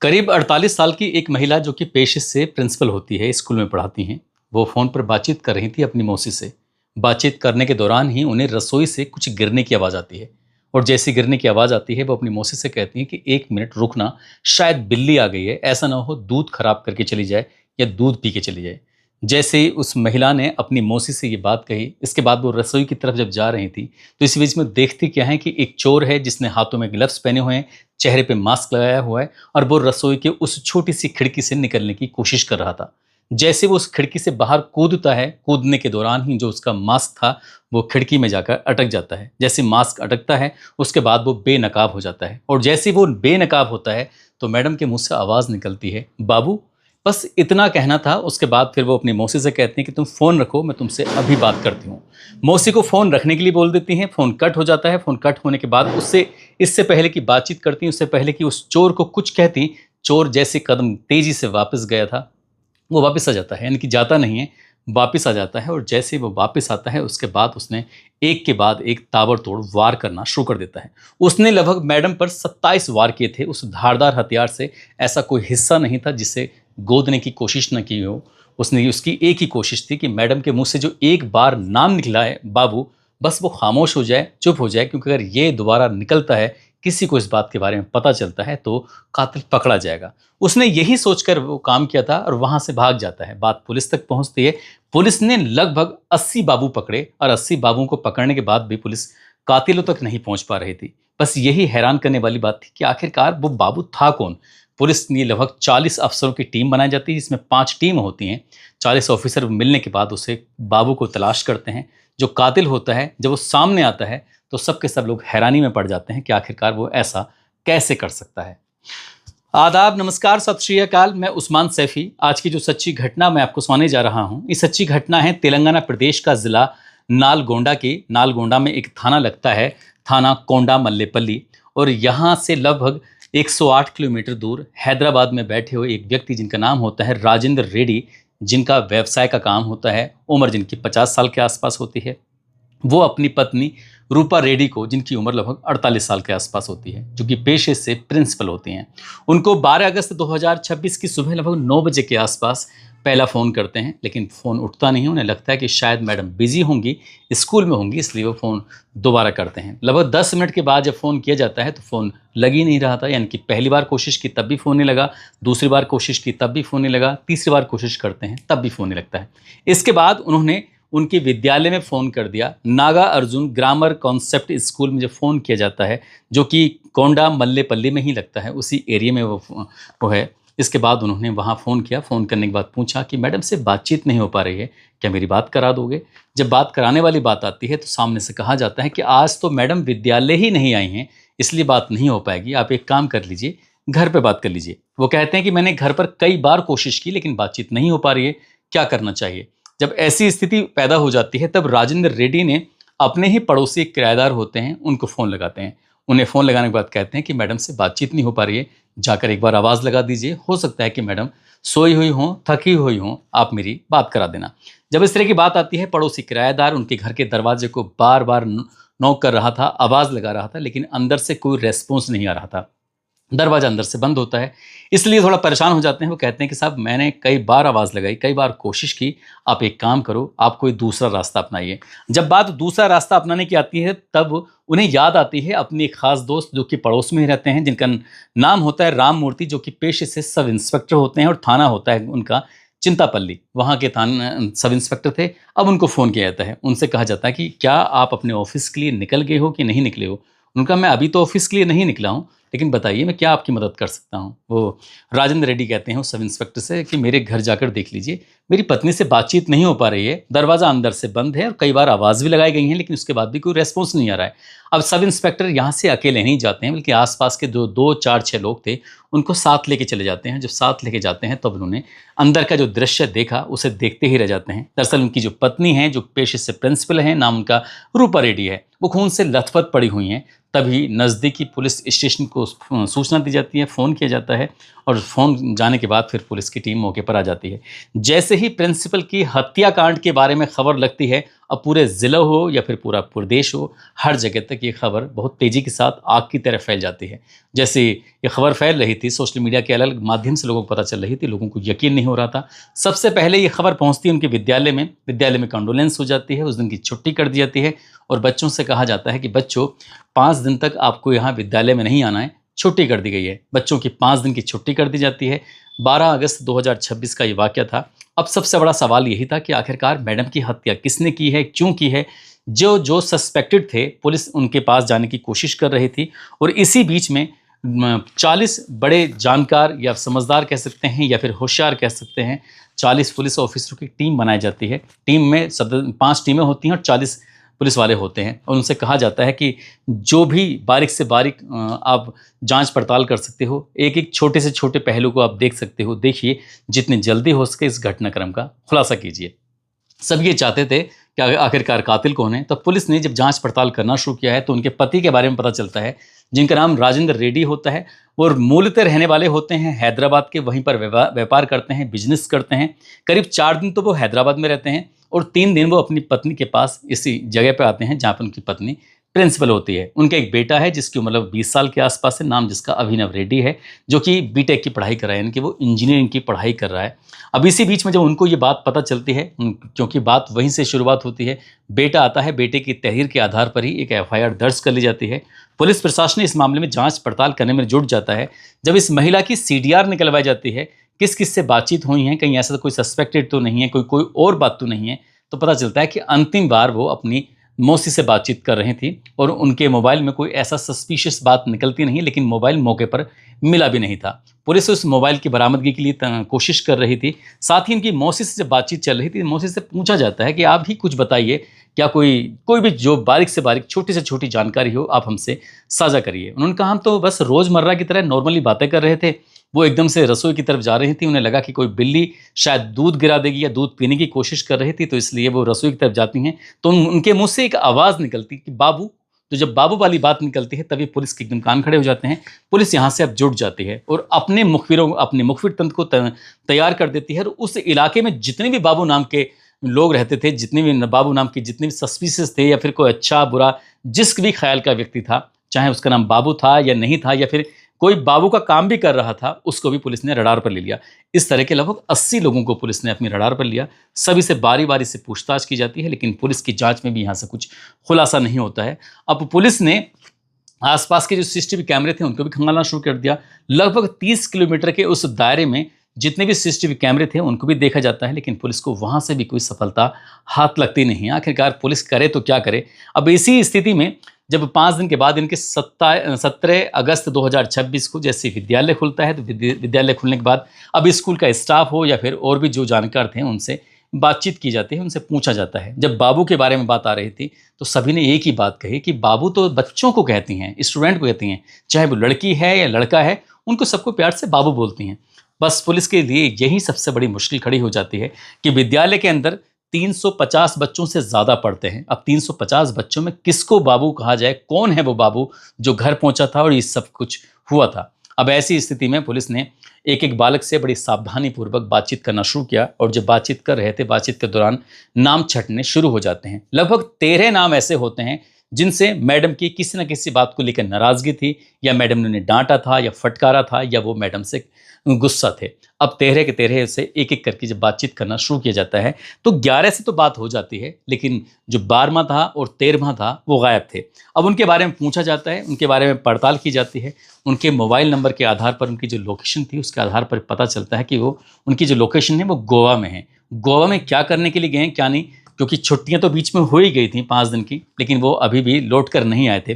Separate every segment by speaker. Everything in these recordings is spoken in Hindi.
Speaker 1: करीब 48 साल की एक महिला जो कि पेशे से प्रिंसिपल होती है, स्कूल में पढ़ाती हैं। वो फ़ोन पर बातचीत कर रही थी अपनी मौसी से। बातचीत करने के दौरान ही उन्हें रसोई से कुछ गिरने की आवाज़ आती है और जैसी गिरने की आवाज़ आती है वो अपनी मौसी से कहती हैं कि 1 मिनट रुकना, शायद बिल्ली आ गई है, ऐसा ना हो दूध खराब करके चली जाए या दूध पी के चली जाए। जैसे ही उस महिला ने अपनी मौसी से ये बात कही, इसके बाद वो रसोई की तरफ जब जा रही थी, तो इस बीच में देखती क्या है कि एक चोर है जिसने हाथों में ग्लव्स पहने हुए हैं, चेहरे पे मास्क लगाया हुआ है और वो रसोई के उस छोटी सी खिड़की से निकलने की कोशिश कर रहा था। जैसे वो उस खिड़की से बाहर कूदता है, कूदने के दौरान ही जो उसका मास्क था, वो खिड़की में जाकर अटक जाता है। जैसे मास्क अटकता है, उसके बाद वो बेनकाब हो जाता है और जैसे ही वो बेनकाब होता है, तो मैडम के मुँह से आवाज़ निकलती है, "बाबू।" बस इतना कहना था। उसके बाद फिर वो अपनी मौसी से कहती हैं कि तुम फ़ोन रखो, मैं तुमसे अभी बात करती हूँ। मौसी को फ़ोन रखने के लिए बोल देती हैं, फ़ोन कट हो जाता है। फ़ोन कट होने के बाद उससे इससे पहले कि बातचीत करती, उससे पहले कि उस चोर को कुछ कहती, चोर जैसे कदम तेज़ी से वापस गया था, वो वापस आ जाता है, यानी कि जाता नहीं है, वापस आ जाता है और जैसे ही वो वापस आता है, उसके बाद उसने एक के बाद एक ताबड़तोड़ वार करना शुरू कर देता है। उसने लगभग मैडम पर 27 वार किए थे। उस धारदार हथियार से ऐसा कोई हिस्सा नहीं था जिसे गोदने की कोशिश न की हो। उसने उसकी एक ही कोशिश थी कि मैडम के मुँह से जो एक बार नाम निकला है बाबू, बस वो खामोश हो जाए, चुप हो जाए, क्योंकि अगर ये दोबारा निकलता है, किसी को इस बात के बारे में पता चलता है तो कातिल पकड़ा जाएगा। उसने यही सोचकर वो काम किया था और वहाँ से भाग जाता है। बात पुलिस तक पहुँचती है। पुलिस ने लगभग 80 बाबू पकड़े और 80 बाबुओं को पकड़ने के बाद भी पुलिस कातिलों तक नहीं पहुँच पा रही थी। बस यही हैरान करने वाली बात थी कि आखिरकार वो बाबू था कौन? पुलिस ने लगभग 40 अफ़सरों की टीम बनाई जाती है, जिसमें 5 टीम होती हैं। 40 ऑफ़िसर मिलने के बाद उसे बाबू को तलाश करते हैं। जो कातिल होता है, जब वो सामने आता है, तो सब के सब लोग हैरानी में पड़ जाते हैं कि आखिरकार वो ऐसा कैसे कर सकता है। आदाब, नमस्कार, सत श्री अकाल। मैं उस्मान सैफ़ी। आज की जो सच्ची घटना मैं आपको सुनाने जा रहा हूँ, ये सच्ची घटना है तेलंगाना प्रदेश का ज़िला नालगोंडा की। नालगोंडा में एक थाना लगता है, थाना कोंडा मल्लेपल्ली, और यहाँ से लगभग 108 किलोमीटर दूर हैदराबाद में बैठे हुए एक व्यक्ति जिनका नाम होता है राजेंद्र रेड्डी, जिनका व्यवसाय का काम होता है, उम्र जिनकी 50 साल के आसपास होती है। वो अपनी पत्नी रूपा रेड्डी को, जिनकी उम्र लगभग 48 साल के आसपास होती है, जो कि पेशे से प्रिंसिपल होती हैं, उनको 12 अगस्त 2026 की सुबह लगभग 9 बजे के आसपास पहला फ़ोन करते हैं, लेकिन फ़ोन उठता नहीं है। उन्हें लगता है कि शायद मैडम बिज़ी होंगी, स्कूल में होंगी, इसलिए वो फ़ोन दोबारा करते हैं। लगभग 10 मिनट के बाद जब फ़ोन किया जाता है तो फ़ोन लग ही नहीं रहा था, यानी कि पहली बार कोशिश की तब भी फ़ोन नहीं लगा, दूसरी बार कोशिश की तब भी फ़ोन नहीं लगा, तीसरी बार कोशिश करते हैं तब भी फ़ोन नहीं लगता है। इसके बाद उन्होंने उनके विद्यालय में फ़ोन कर दिया। Naga Arjun grammar concept school में जब फ़ोन किया जाता है, जो कि कोंडा मल्लेपल्ली में ही लगता है, उसी एरिया में वो है। इसके बाद उन्होंने वहाँ फ़ोन किया। फ़ोन करने के बाद पूछा कि मैडम से बातचीत नहीं हो पा रही है, क्या मेरी बात करा दोगे? जब बात कराने वाली बात आती है तो सामने से कहा जाता है कि आज तो मैडम विद्यालय ही नहीं आई हैं, इसलिए बात नहीं हो पाएगी। आप एक काम कर लीजिए, घर पे बात कर लीजिए। वो कहते हैं कि मैंने घर पर कई बार कोशिश की लेकिन बातचीत नहीं हो पा रही है, क्या करना चाहिए? जब ऐसी स्थिति पैदा हो जाती है तब राजेंद्र रेड्डी ने अपने ही पड़ोसी किराएदार होते हैं, उनको फ़ोन लगाते हैं। उन्हें फ़ोन लगाने के बाद कहते हैं कि मैडम से बातचीत नहीं हो पा रही है, जाकर एक बार आवाज़ लगा दीजिए, हो सकता है कि मैडम सोई हुई हों, थकी हुई हों, आप मेरी बात करा देना। जब इस तरह की बात आती है, पड़ोसी किराएदार उनके घर के दरवाजे को बार बार नॉक कर रहा था, आवाज़ लगा रहा था, लेकिन अंदर से कोई रेस्पॉन्स नहीं आ रहा था। दरवाज़ा अंदर से बंद होता है, इसलिए थोड़ा परेशान हो जाते हैं। वो कहते हैं कि साहब मैंने कई बार आवाज़ लगाई, कई बार कोशिश की, आप एक काम करो, आप कोई दूसरा रास्ता अपनाइए। जब बात दूसरा रास्ता अपनाने की आती है तब उन्हें याद आती है अपनी एक ख़ास दोस्त जो कि पड़ोस में ही रहते हैं, जिनका नाम होता है राम मूर्ति, जो कि पेशे से सब इंस्पेक्टर होते हैं और थाना होता है उनका चिंतापल्ली, वहाँ के थाना सब इंस्पेक्टर थे। अब उनको फ़ोन किया जाता है, उनसे कहा जाता है कि क्या आप अपने ऑफ़िस के लिए निकल गए हो कि नहीं निकले हो? उनका मैं अभी तो ऑफ़िस के लिए नहीं निकला हूँ, लेकिन बताइए मैं क्या आपकी मदद कर सकता हूँ? वो राजेंद्र रेड्डी कहते हैं उस सब इंस्पेक्टर से कि मेरे घर जाकर देख लीजिए, मेरी पत्नी से बातचीत नहीं हो पा रही है, दरवाज़ा अंदर से बंद है और कई बार आवाज़ भी लगाई गई हैं, लेकिन उसके बाद भी कोई रिस्पॉन्स नहीं आ रहा है। अब सब इंस्पेक्टर यहाँ से अकेले नहीं जाते हैं, बल्कि आस-पास के जो 2, 4, 6 लोग थे, उनको साथ लेके चले जाते हैं। जब साथ लेके जाते हैं तब उन्होंने अंदर का जो दृश्य देखा, उसे देखते ही रह जाते हैं। दरअसल उनकी जो पत्नी है, जो पेशे से प्रिंसिपल हैं, नाम उनका रूपा रेड्डी है, वो खून से लथपथ पड़ी हुई हैं। तभी नज़दीकी पुलिस स्टेशन को सूचना दी जाती है, फ़ोन किया जाता है और फ़ोन जाने के बाद फिर पुलिस की टीम मौके पर आ जाती है। जैसे ही प्रिंसिपल की हत्याकांड के बारे में खबर लगती है, अब पूरे ज़िला हो या फिर पूरा प्रदेश हो, हर जगह तक ये खबर बहुत तेज़ी के साथ आग की तरह फैल जाती है। जैसे ये खबर फैल रही थी, सोशल मीडिया के अलग माध्यम से लोगों को पता चल रही थी, लोगों को यकीन नहीं हो रहा था। सबसे पहले ये खबर पहुंचती है उनके विद्यालय में कंडोलेंस हो जाती है, उस दिन की छुट्टी कर दी जाती है और बच्चों से कहा जाता है कि बच्चों 5 दिन तक आपको यहाँ विद्यालय में नहीं आना है, छुट्टी कर दी गई है। बच्चों की 5 दिन की छुट्टी कर दी जाती है। 12 अगस्त 2026 का ये वाक़या था। अब सबसे बड़ा सवाल यही था कि आखिरकार मैडम की हत्या किसने की है, क्यों की है? जो सस्पेक्टेड थे, पुलिस उनके पास जाने की कोशिश कर रही थी और इसी बीच में 40 बड़े जानकार या समझदार कह सकते हैं या फिर होशियार कह सकते हैं, 40 पुलिस ऑफिसरों की टीम बनाई जाती है। टीम में 5 टीमें होती हैं और 40 पुलिस वाले होते हैं और उनसे कहा जाता है कि जो भी बारीक से बारीक आप जांच पड़ताल कर सकते हो, एक-एक छोटे से छोटे पहलू को आप देख सकते हो, देखिए जितनी जल्दी हो सके इस घटनाक्रम का खुलासा कीजिए। सब ये चाहते थे कि आखिरकार कातिल कौन है। तो पुलिस ने जब जांच पड़ताल करना शुरू किया है तो उनके पति के बारे में पता चलता है, जिनका नाम राजेंद्र रेड्डी होता है। वो मूलतः रहने वाले होते हैं हैदराबाद के, वहीं पर व्यापार करते हैं, बिजनेस करते हैं। करीब 4 दिन तो वो हैदराबाद में रहते हैं और 3 दिन वो अपनी पत्नी के पास इसी जगह पे आते हैं जहाँ पर उनकी पत्नी प्रिंसिपल होती है। उनका एक बेटा है जिसकी उम्र लगभग 20 साल के आसपास है, नाम जिसका अभिनव रेड्डी है, जो कि बीटेक की पढ़ाई कर रहा है, यानी कि वो इंजीनियरिंग की पढ़ाई कर रहा है। अब इसी बीच में जब उनको ये बात पता चलती है, क्योंकि बात वहीं से शुरुआत होती है, बेटा आता है, बेटे की तहरीर के आधार पर ही एक एफआईआर दर्ज कर ली जाती है। पुलिस प्रशासन इस मामले में जांच पड़ताल करने में जुट जाता है। जब इस महिला की सीडीआर निकलवाई जाती है, किस किस से बातचीत हुई है, कहीं ऐसा कोई सस्पेक्टेड तो नहीं है, कोई और बात तो नहीं है, तो पता चलता है कि अंतिम बार वो अपनी मौसी से बातचीत कर रही थी और उनके मोबाइल में कोई ऐसा सस्पिशियस बात निकलती नहीं, लेकिन मोबाइल मौके पर मिला भी नहीं था। पुलिस उस मोबाइल की बरामदगी के लिए कोशिश कर रही थी। साथ ही उनकी मौसी से जब बातचीत चल रही थी, मौसी से पूछा जाता है कि आप ही कुछ बताइए, क्या कोई भी जो बारीक से बारीक छोटी से छोटी जानकारी हो आप हमसे साझा करिए। उन्होंने कहा हम तो बस रोज़मर्रा की तरह नॉर्मली बातें कर रहे थे। वो एकदम से रसोई की तरफ जा रही थी, उन्हें लगा कि कोई बिल्ली शायद दूध गिरा देगी या दूध पीने की कोशिश कर रही थी, तो इसलिए वो रसोई की तरफ जाती हैं तो उनके मुंह से एक आवाज़ निकलती कि बाबू। तो जब बाबू वाली बात निकलती है तभी पुलिस के एकदम कान खड़े हो जाते हैं। पुलिस यहाँ से अब जुट जाती है और अपने मुखबिर तंत्र को तैयार कर देती है और उस इलाके में जितने भी बाबू नाम के लोग रहते थे, जितने भी बाबू नाम के जितने भी सस्पिशियस थे या फिर कोई अच्छा बुरा जिस भी ख्याल का व्यक्ति था, चाहे उसका नाम बाबू था या नहीं था या फिर कोई बाबू का काम भी कर रहा था, उसको भी पुलिस ने रडार पर ले लिया। इस तरह के लगभग 80 लोगों को पुलिस ने अपनी रडार पर लिया। सभी से बारी बारी से पूछताछ की जाती है, लेकिन पुलिस की जांच में भी यहाँ से कुछ खुलासा नहीं होता है। अब पुलिस ने आसपास के जो सीसीटीवी कैमरे थे उनको भी खंगालना शुरू कर दिया। लगभग 30 किलोमीटर के उस दायरे में जितने भी सीसीटीवी कैमरे थे उनको भी देखा जाता है, लेकिन पुलिस को वहाँ से भी कोई सफलता हाथ लगती नहीं है। आखिरकार पुलिस करे तो क्या करे। अब इसी स्थिति में जब 5 दिन के बाद इनके 17 अगस्त 2026 को जैसे विद्यालय खुलता है, तो विद्यालय खुलने के बाद अब स्कूल का स्टाफ हो या फिर और भी जो जानकार थे उनसे बातचीत की जाती है, उनसे पूछा जाता है। जब बाबू के बारे में बात आ रही थी तो सभी ने एक ही बात कही कि बाबू तो बच्चों को कहती हैं, स्टूडेंट को कहती हैं, चाहे वो लड़की है या लड़का है, उनको सबको प्यार से बाबू बोलती हैं। बस पुलिस के लिए यही सबसे बड़ी मुश्किल खड़ी हो जाती है कि विद्यालय के अंदर 350 बच्चों से ज़्यादा पढ़ते हैं। अब 350 बच्चों में किसको बाबू कहा जाए, कौन है वो बाबू जो घर पहुंचा था और ये सब कुछ हुआ था। अब ऐसी स्थिति में पुलिस ने एक एक बालक से बड़ी सावधानी पूर्वक बातचीत करना शुरू किया और जब बातचीत कर रहे थे, बातचीत के दौरान नाम छंटने शुरू हो जाते हैं। लगभग 13 नाम ऐसे होते हैं जिनसे मैडम की किसी न किसी बात को लेकर नाराज़गी थी, या मैडम ने उन्हें डांटा था या फटकारा था, या वो मैडम से गुस्सा थे। अब 13 के 13 से एक एक करके जब बातचीत करना शुरू किया जाता है तो 11 से तो बात हो जाती है, लेकिन जो 12वां था और 13वां था वो गायब थे। अब उनके बारे में पूछा जाता है, उनके बारे में पड़ताल की जाती है। उनके मोबाइल नंबर के आधार पर उनकी जो लोकेशन थी उसके आधार पर पता चलता है कि वो उनकी जो लोकेशन है वो गोवा में है। गोवा में क्या करने के लिए गए हैं क्या नहीं, क्योंकि छुट्टियां तो बीच में हो ही गई थी 5 दिन की, लेकिन वो अभी भी लौट कर नहीं आए थे।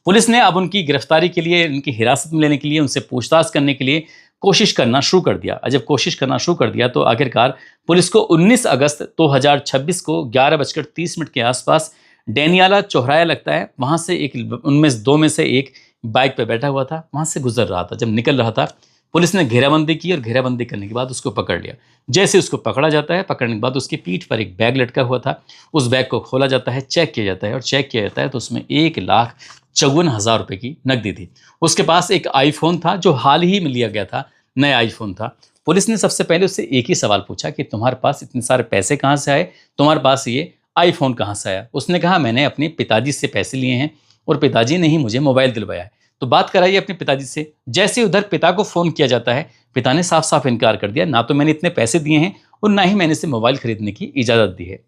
Speaker 1: पुलिस ने अब उनकी गिरफ्तारी के लिए, उनकी हिरासत में लेने के लिए, उनसे पूछताछ करने के लिए कोशिश करना शुरू कर दिया। जब कोशिश करना शुरू कर दिया तो आखिरकार पुलिस को 19 अगस्त 2026 को 11:30 के आसपास डेनियाला चौराहा लगता है, वहाँ से एक उनमें से 2 में से एक बाइक पर बैठा हुआ था, वहाँ से गुजर रहा था। जब निकल रहा था पुलिस ने घेराबंदी की और घेराबंदी करने के बाद उसको पकड़ लिया। जैसे उसको पकड़ा जाता है, पकड़ने के बाद उसकी पीठ पर एक बैग लटका हुआ था, उस बैग को खोला जाता है, चेक किया जाता है और चेक किया जाता है तो उसमें 1,54,000 रुपये की नकदी थी। उसके पास एक आईफोन था जो हाल ही में लिया गया था, नया आईफोन था। पुलिस ने सबसे पहले उससे एक ही सवाल पूछा कि तुम्हारे पास इतने सारे पैसे कहाँ से आए, तुम्हारे पास ये आईफोन कहाँ से आया? उसने कहा मैंने अपने पिताजी से पैसे लिए हैं और पिताजी ने ही मुझे मोबाइल दिलवाया है। तो बात कराइए अपने पिताजी से। जैसे ही उधर पिता को फ़ोन किया जाता है, पिता ने साफ-साफ इनकार कर दिया, ना तो मैंने इतने पैसे दिए हैं और ना ही मैंने इसे मोबाइल खरीदने की इजाज़त दी है।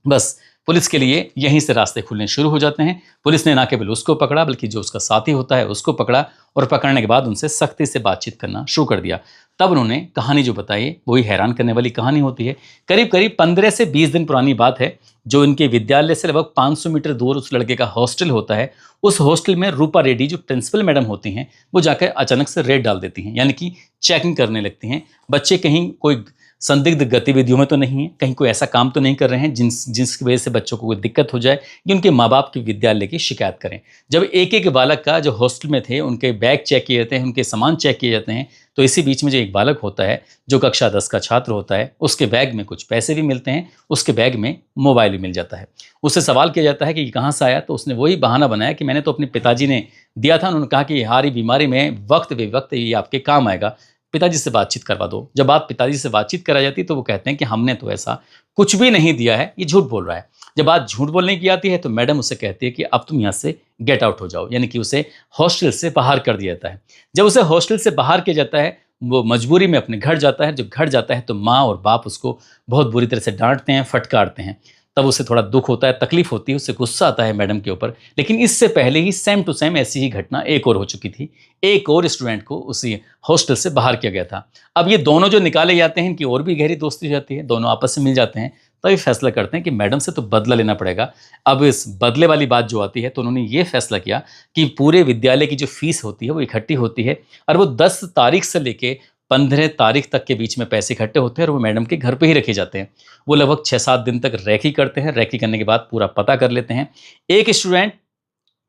Speaker 1: बस पुलिस के लिए यहीं से रास्ते खुलने शुरू हो जाते हैं। पुलिस ने ना केवल उसको पकड़ा बल्कि जो उसका साथी होता है उसको पकड़ा और पकड़ने के बाद उनसे सख्ती से बातचीत करना शुरू कर दिया। तब उन्होंने कहानी जो बताई वही हैरान करने वाली कहानी होती है। करीब-करीब 15 से 20 दिन पुरानी बात है। जो इनके विद्यालय से लगभग 500 मीटर दूर उस लड़के का हॉस्टल होता है, उस हॉस्टल में रूपा रेड्डी जो प्रिंसिपल मैडम होती हैं, वो जाकर अचानक से रेड डाल देती हैं, यानी कि चेकिंग करने लगती हैं। बच्चे कहीं कोई संदिग्ध गतिविधियों में तो नहीं है, कहीं कोई ऐसा काम तो नहीं कर रहे हैं जिसकी वजह से बच्चों को कोई दिक्कत हो जाए कि उनके माँ बाप की विद्यालय की शिकायत करें। जब एक एक बालक का जो हॉस्टल में थे उनके बैग चेक किए जाते हैं, उनके सामान चेक किए जाते हैं, तो इसी बीच में जो एक बालक होता है जो कक्षा 10 का छात्र होता है, उसके बैग में कुछ पैसे भी मिलते हैं, उसके बैग में मोबाइल भी मिल जाता है। उससे सवाल किया जाता है कि ये कहाँ से आया? तो उसने वही बहाना बनाया कि मैंने तो अपने पिताजी ने दिया था, उन्होंने कहा कि हारी बीमारी में वक्त बेवक्त ये आपके काम आएगा, पिताजी से बातचीत करवा दो। जब बात पिताजी से बातचीत कराई जाती है तो वो कहते हैं कि हमने तो ऐसा कुछ भी नहीं दिया है, ये झूठ बोल रहा है। जब बात झूठ बोलने की आती है तो मैडम उसे कहती है कि अब तुम यहाँ से गेट आउट हो जाओ, यानी कि उसे हॉस्टल से बाहर कर दिया जाता है। जब उसे हॉस्टल से बाहर किया जाता है, वो मजबूरी में अपने घर जाता है। जब घर जाता है तो माँ और बाप उसको बहुत बुरी तरह से डांटते हैं, फटकारते हैं। तब उसे थोड़ा दुख होता है, तकलीफ होती है, उसे गुस्सा आता है मैडम के ऊपर। लेकिन इससे पहले ही सेम टू सेम ऐसी ही घटना एक और हो चुकी थी। एक और स्टूडेंट को उसी हॉस्टल से बाहर किया गया था। अब ये दोनों जो निकाले जाते हैं, इनकी और भी गहरी दोस्ती हो जाती है, दोनों आपस में मिल जाते हैं। तब ये फैसला करते हैं कि मैडम से तो बदला लेना पड़ेगा। अब इस बदले वाली बात जो आती है तो उन्होंने ये फैसला किया कि पूरे विद्यालय की जो फीस होती है वो इकट्ठी होती है और वो 10 तारीख से लेके 15 तारीख तक के बीच में पैसे इकट्ठे होते हैं और वो मैडम के घर पे ही रखे जाते हैं। वो लगभग 6-7 दिन तक रैकी करते हैं। रैकी करने के बाद पूरा पता कर लेते हैं। एक स्टूडेंट,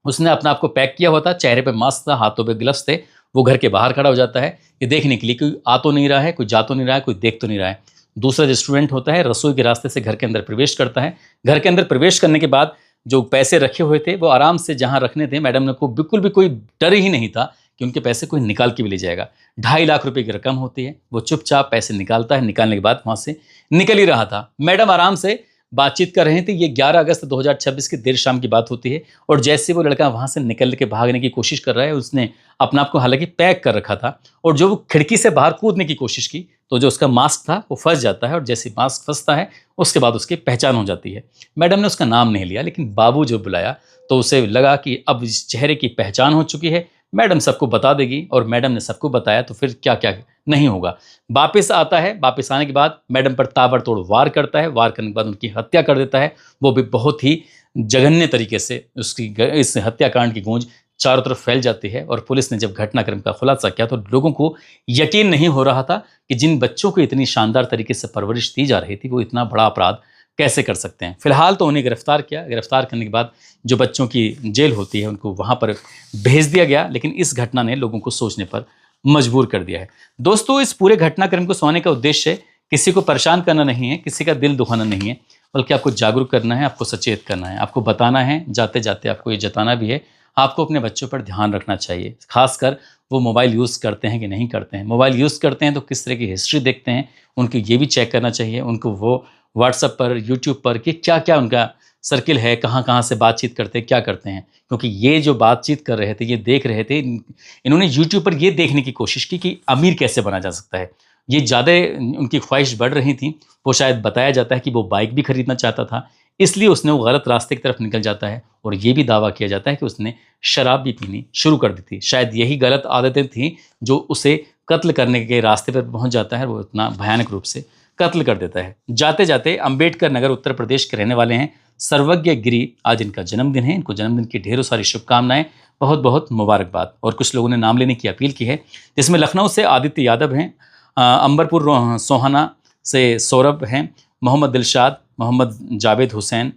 Speaker 1: उसने अपने आप को पैक किया हुआ था, चेहरे पे मास्क था, हाथों पे ग्लव्स थे। वो घर के बाहर खड़ा हो जाता है ये देखने के लिए कोई आ तो नहीं रहा है, कोई जा तो नहीं रहा है, कोई देख तो नहीं रहा है। दूसरा जो स्टूडेंट होता है रसोई के रास्ते से घर के अंदर प्रवेश करता है। घर के अंदर प्रवेश करने के बाद जो पैसे रखे हुए थे वो आराम से जहाँ रखने थे, मैडम ने को बिल्कुल भी कोई डर ही नहीं था कि उनके पैसे कोई निकाल के भी ले जाएगा। 2.5 लाख रुपए की रकम होती है। वो चुपचाप पैसे निकालता है, निकालने के बाद वहाँ से निकल ही रहा था। मैडम आराम से बातचीत कर रहे थे। ये 11 अगस्त 2026 की देर शाम की बात होती है और जैसे वो लड़का वहाँ से निकल के भागने की कोशिश कर रहा है, उसने अपने आप को हालांकि पैक कर रखा था और जो वो खिड़की से बाहर कूदने की कोशिश की तो जो उसका मास्क था वो फंस जाता है और जैसे मास्क फंसता है उसके बाद उसकी पहचान हो जाती है। मैडम ने उसका नाम नहीं लिया, लेकिन बाबू जो बुलाया तो उसे लगा कि अब इस चेहरे की पहचान हो चुकी है, मैडम सबको बता देगी और मैडम ने सबको बताया तो फिर क्या क्या नहीं होगा। वापस आता है, वापस आने के बाद मैडम पर ताबड़तोड़ वार करता है। वार करने के बाद उनकी हत्या कर देता है। वो भी बहुत ही जघन्य तरीके से। उसकी इस हत्याकांड की गूंज चारों तरफ फैल जाती है और पुलिस ने जब घटनाक्रम का खुलासा किया तो लोगों को यकीन नहीं हो रहा था कि जिन बच्चों को इतनी शानदार तरीके से परवरिश दी जा रही थी वो इतना बड़ा अपराध कैसे कर सकते हैं। फिलहाल तो उन्हें गिरफ्तार किया। गिरफ्तार करने के बाद जो बच्चों की जेल होती है उनको वहाँ पर भेज दिया गया। लेकिन इस घटना ने लोगों को सोचने पर मजबूर कर दिया है। दोस्तों, इस पूरे घटनाक्रम को सुनाने का उद्देश्य किसी को परेशान करना नहीं है, किसी का दिल दुखाना नहीं है, बल्कि आपको जागरूक करना है, आपको सचेत करना है, आपको बताना है, जाते जाते आपको ये जताना भी है आपको अपने बच्चों पर ध्यान रखना चाहिए। खासकर वो मोबाइल यूज़ करते हैं कि नहीं करते हैं। मोबाइल यूज़ करते हैं तो किस तरह की हिस्ट्री देखते हैं, उनको ये भी चेक करना चाहिए। उनको वो व्हाट्सएप पर, यूट्यूब पर कि क्या क्या उनका सर्किल है, कहाँ कहाँ से बातचीत करते हैं, क्या करते हैं। क्योंकि ये जो बातचीत कर रहे थे, ये देख रहे थे, इन्होंने यूट्यूब पर ये देखने की कोशिश की कि अमीर कैसे बना जा सकता है। ये ज़्यादा उनकी ख्वाहिश बढ़ रही थी। वो शायद बताया जाता है कि वो बाइक भी खरीदना चाहता था, इसलिए उसने वो गलत रास्ते की तरफ निकल जाता है और ये भी दावा किया जाता है कि उसने शराब भी पीनी शुरू कर दी थी। शायद यही गलत आदतें थीं जो उसे कत्ल करने के रास्ते पर पहुंच जाता है। वो इतना भयानक रूप से कत्ल कर देता है। जाते जाते अंबेडकर नगर उत्तर प्रदेश के रहने वाले हैं सर्वज्ञ गिरी। आज इनका जन्मदिन है। इनको जन्मदिन की ढेरों सारी शुभकामनाएं, बहुत बहुत मुबारकबाद। और कुछ लोगों ने नाम लेने की अपील की है, जिसमें लखनऊ से आदित्य यादव हैं, अंबरपुर सोहाना से सौरभ हैं, मोहम्मद दिलशाद, मोहम्मद जावेद हुसैन,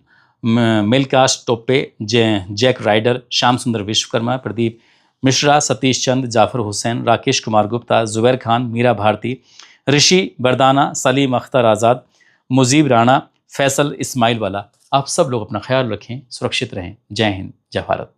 Speaker 1: मिलकाश टोप्पे, जैक राइडर, श्याम सुंदर विश्वकर्मा, प्रदीप मिश्रा, सतीश चंद, जाफर हुसैन, राकेश कुमार गुप्ता, जुबैर खान, मीरा भारती, ऋषि बरदाना, सलीम अख्तर आज़ाद, मुजीब राणा, फैसल इस्माइल वाला। आप सब लोग अपना ख्याल रखें, सुरक्षित रहें। जय हिंद, जय भारत।